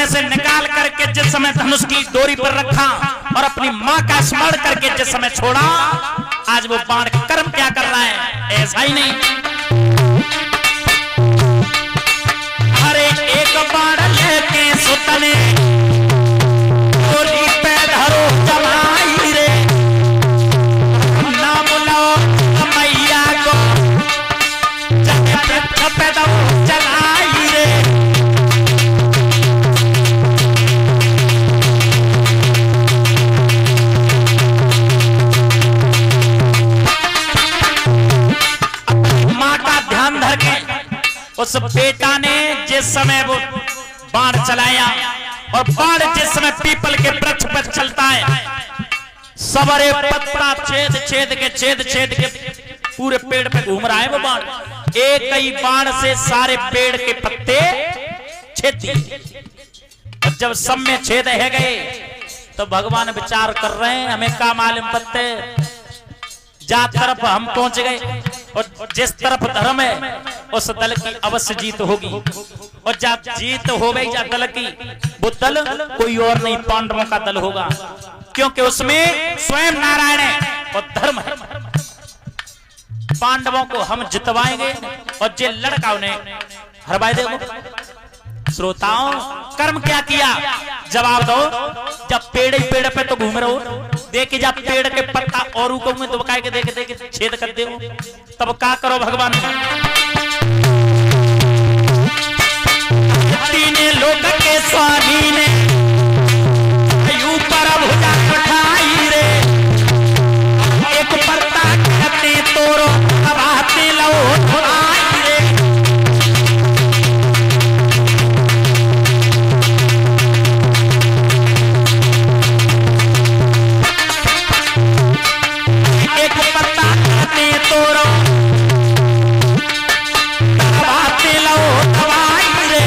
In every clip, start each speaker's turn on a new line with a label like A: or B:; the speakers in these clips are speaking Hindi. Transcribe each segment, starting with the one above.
A: में से निकाल करके जिस समय धनुष की डोरी पर रखा और अपनी माँ का स्मरण करके जिस समय छोड़ा, आज वो बाण कर्म क्या कर रहा है? ऐसा ही नहीं, अरे एक बाण लेके सुतने डोरी पे धरो जमाई रे, नाम लो मैया को पे दो चलाई रे। माँ का ध्यान धर के उस बेटा ने जिस समय वो बाण चलाया और बाण जिस समय पीपल के वृक्ष पर चलता है, सवरे पत्ता छेद के पूरे पेड़ पे घूम रहा है वो बाण। एक ही बाण से सारे पेड़ के पत्ते छेद दिए। और जब सब में छेद है गए तो भगवान विचार कर रहे हैं, हमें क्या मालूम पत्ते जा तरफ हम पहुंच गए, और जिस तरफ धर्म है उस दल की अवश्य जीत होगी। और जब जीत हो गई जा दल की, वो दल कोई और नहीं पांडवों का दल होगा, क्योंकि उसमें स्वयं नारायण है और धर्म है। पांडवों को हम जितवाएंगे और जे लड़का उन्हें हरवाए देगा। श्रोताओं, कर्म क्या किया? जवाब दो। जब पेड़ ही पेड़ पे तो घूम रहे हो, देखे जब पेड़ के पत्ता और को में दुबका के देखे छेद कर दे, तब क्या करो भगवान? तीन लोक के स्वामी ने ऊपर भुजा उठाई रे, एक पत्ता कहते तोरो आते लो आई रे। एक पत्ता कहते तोरो आते लो आई रे,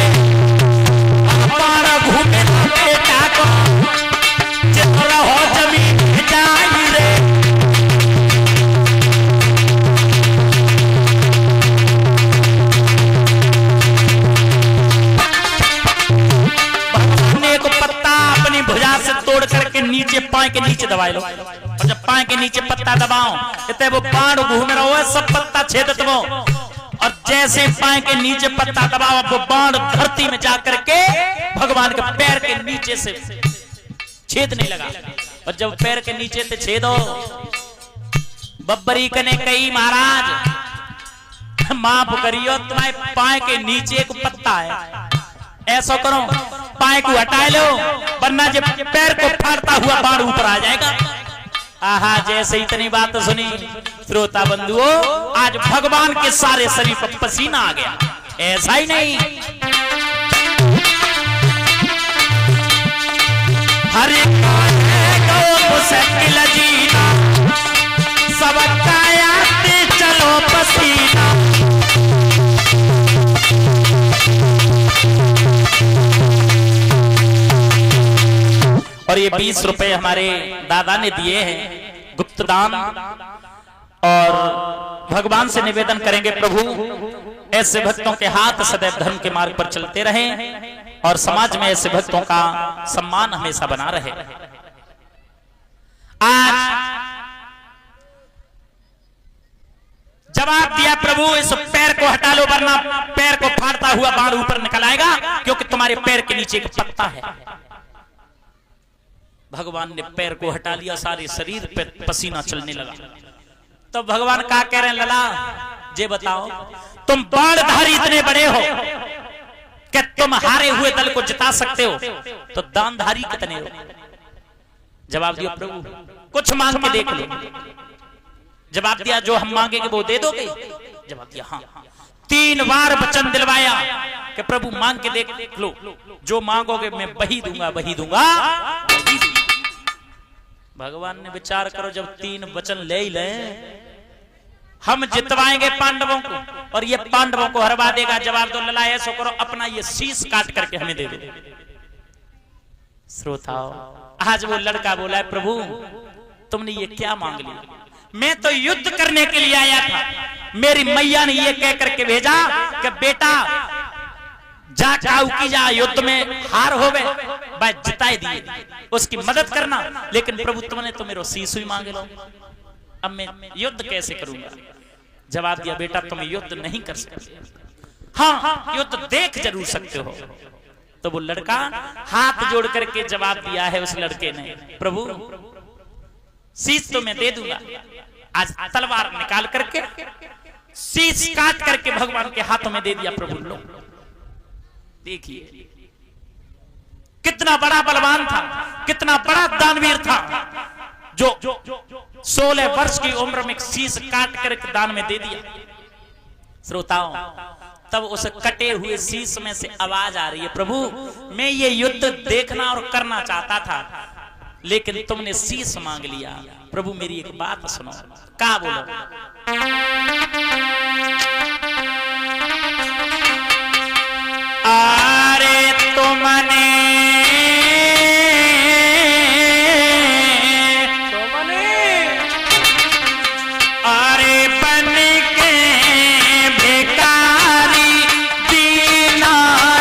A: बाण घूमे बेटा को जितना हो जमीन जाई रे। एक पत्ता अपनी भुजा से तोड़ करके नीचे पाए के नीचे दबा लो, और जब पाए के नीचे पत्ता दबाओ कहते वो बाण घूम रहा है, सब पत्ता छेदत वो, और जैसे पाए के नीचे पत्ता दबाओ वो बाण धरती में जाकर के भगवान के पैर के नीचे से छेदने लगा। और जब पैर के नीचे से छेदो, बब्बरी कने कही महाराज माफ करियो, तुम्हारे पाए के नीचे एक पत्ता है, ऐसा करो पाए को हटा लो, वरना जब पैर को फाड़ता हुआ बाण ऊपर आ जाएगा। आहा, जैसे इतनी बात सुनी श्रोता बंधुओं, आज भगवान के सारे शरीर पर पसीना आ गया। ऐसा ही नहीं, हरे मुश्किल जीना सब कायाते चलो पसीना। और ये 20 रुपए हमारे दादा ने दिए हैं गुप्त दान, और भगवान से निवेदन करेंगे प्रभु ऐसे भक्तों के हाथ सदैव धर्म के मार्ग पर चलते रहें और समाज में ऐसे भक्तों का सम्मान हमेशा बना रहे। आज जवाब दिया प्रभु, इस पैर को हटा लो, वरना पैर को फाड़ता हुआ बाण ऊपर निकल आएगा, क्योंकि तुम्हारे पैर के नीचे एक पत्ता है। भगवान ने पैर को हटा लिया, सारे शरीर पे पसीना चलने लगा। तो भगवान क्या कह रहे हैं? लला जे बताओ, तुम बाणधारी इतने बड़े हो कि तुम हारे हुए दल को जिता सकते हो, तो दानधारी कितने हो? जवाब दिया प्रभु, कुछ मांग के देख लो। जवाब दिया, जो हम मांगेंगे वो दे दोगे? जवाब दिया हाँ। 3 बार वचन दिलवाया कि प्रभु मांग के देख लो, जो मांगोगे मैं वही दूंगा, वही दूंगा, वही दूंगा। भगवान ने विचार करो, जब 3 वचन ले ही ले, हम जितवाएंगे पांडवों को और ये पांडवों को हरवा देगा। जवाब दो लला, ऐसा करो अपना ये शीश काट करके हमें दे दे। श्रोताओ, आज वो लड़का बोला है, प्रभु तुमने ये क्या मांग लिया? मैं तो युद्ध करने के लिए आया था, मेरी मैया ने ये कह करके भेजा कि बेटा जा काऊ की जा युद्ध में हार होवे भाई जिताई दिए उसकी मदद करना, लेकिन प्रभु तुमने तो मेरो शीश ही मांगे लो, अब मैं युद्ध कैसे करूंगा। जवाब दिया बेटा तुम युद्ध नहीं कर सकते, हाँ युद्ध देख जरूर सकते हो। तो वो लड़का हाथ जोड़ करके जवाब दिया है उस लड़के ने, प्रभु शीश तो मैं दे दूंगा, आज तलवार निकाल करके शीश काट करके भगवान के हाथों में दे दिया। प्रभु लो देखिए कितना बड़ा बलवान था, कितना बड़ा दानवीर था, जो 16 वर्ष की उम्र में शीश काट करके दान में दे दिया। श्रोताओं तब उस कटे हुए शीश में से आवाज आ रही है, प्रभु मैं ये युद्ध देखना और करना चाहता था, लेकिन तुमने शीश मांग लिया। प्रभु मेरी एक बात सुनो। क्या बोलो? अरे तुमने अरे बन के भिखारी दीनानाथ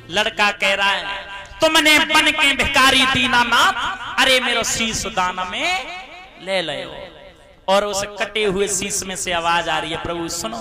A: लड़का कह रहा है तुमने बन के भिखारी दीनानाथ, अरे मेरो शीश दान में ले लो। और उस कटे हुए शीश में से आवाज आ रही है, प्रभु सुनो